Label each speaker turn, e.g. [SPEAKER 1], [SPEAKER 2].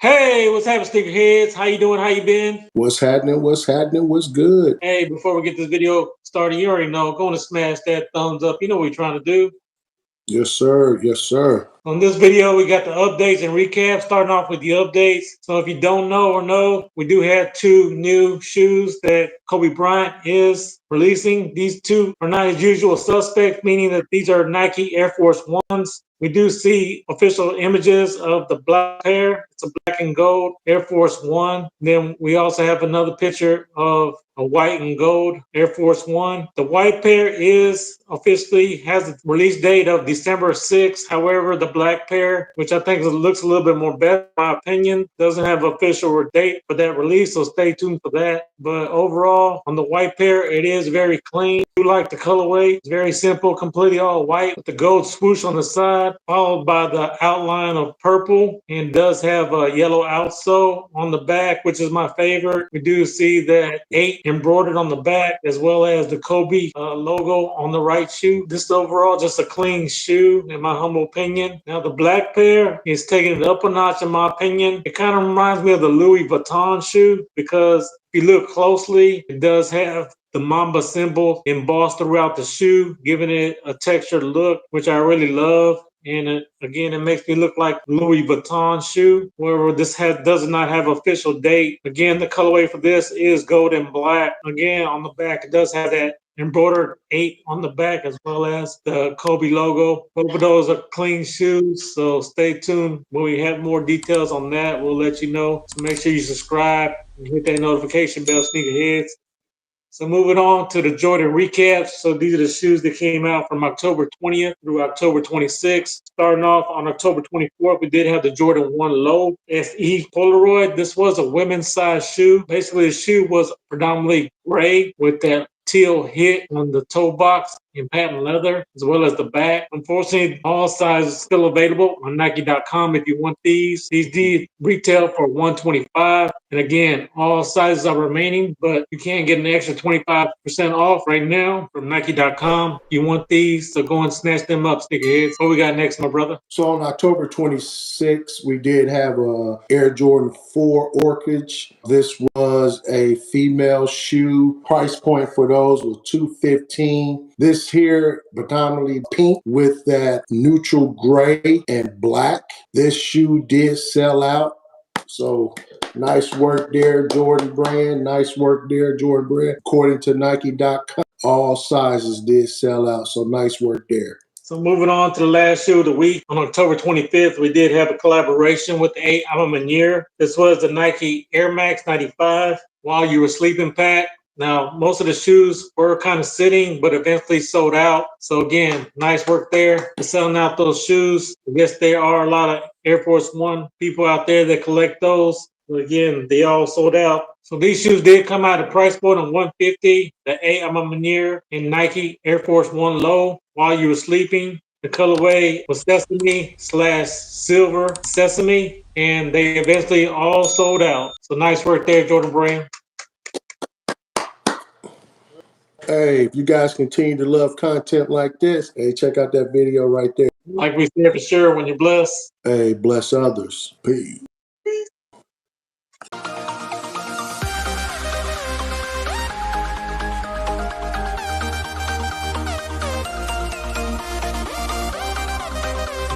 [SPEAKER 1] Hey, what's happening, sneakerheads? How you doing? How you been?
[SPEAKER 2] What's happening? What's happening? What's good?
[SPEAKER 1] Hey, before we get this video started, you already know, go and smash that thumbs up. You know what we're trying to do.
[SPEAKER 2] Yes, sir. Yes, sir.
[SPEAKER 1] On this video, we got the updates and recaps, starting off with the updates. So if you don't know, we do have two new shoes that Kobe Bryant is releasing. These two are not his usual suspects, meaning that these are Nike Air Force Ones. We do see official images of the black pair. It's a black and gold Air Force One. Then we also have another picture of a white and gold Air Force One. The white pair is officially has a release date of December 6th. However, the black pair, which I think looks a little bit more better, in my opinion, doesn't have an official date for that release, so stay tuned for that. But overall, on the white pair, it is very clean. I do like the colorway. It's very simple, completely all white with the gold swoosh on the side, followed by the outline of purple, and does have a yellow outsole on the back, which is my favorite. We do see that 8 embroidered on the back, as well as the Kobe logo on the right shoe. This overall just a clean shoe, in my humble opinion. Now the black pair is taking it up a notch, in my opinion. It kind of reminds me of the Louis Vuitton shoe because if you look closely, it does have the Mamba symbol embossed throughout the shoe, giving it a textured look, which I really love. And again, it makes me look like Louis Vuitton shoe. However, this does not have official date. Again, the colorway for this is gold and black. Again, on the back, it does have that embroidered 8 on the back, as well as the Kobe logo. Both of those are clean shoes, so stay tuned. When we have more details on that, we'll let you know. So make sure you subscribe and hit that notification bell, sneakerheads. So moving on to the Jordan recaps. So these are the shoes that came out from October 20th through October 26th. Starting off on October 24th, we did have the Jordan 1 Low SE Polaroid. This was a women's size shoe. Basically, the shoe was predominantly gray with that teal hit on the toe box in patent leather, as well as the back. Unfortunately, all sizes still available on Nike.com if you want these. These did retail for $125. And again, all sizes are remaining, but you can get an extra 25% off right now from Nike.com. If you want these, so go and snatch them up, sneakerheads. What we got next, my brother?
[SPEAKER 2] So on October 26th, we did have a Air Jordan 4 Orchid. This was a female shoe. Price point for those was $215. This here, predominantly pink with that neutral gray and black. This shoe did sell out. So nice work there, Jordan brand. Nice work there, Jordan brand. According to Nike.com, all sizes did sell out. So nice work there.
[SPEAKER 1] So moving on to the last shoe of the week, on October 25th, we did have a collaboration with the Alma. This was the Nike Air Max 95 While You Were Sleeping pack. Now, most of the shoes were kind of sitting, but eventually sold out. So again, nice work there for selling out those shoes. I guess there are a lot of Air Force One people out there that collect those. But again, they all sold out. So these shoes did come out at a price point of $150. The Alma and Nike Air Force One Low While You Were Sleeping. The colorway was sesame/silver sesame, and they eventually all sold out. So nice work there, Jordan brand.
[SPEAKER 2] Hey, if you guys continue to love content like this, hey, check out that video right there.
[SPEAKER 1] Like we said, for sure, when you're blessed.
[SPEAKER 2] Hey, bless others. Peace.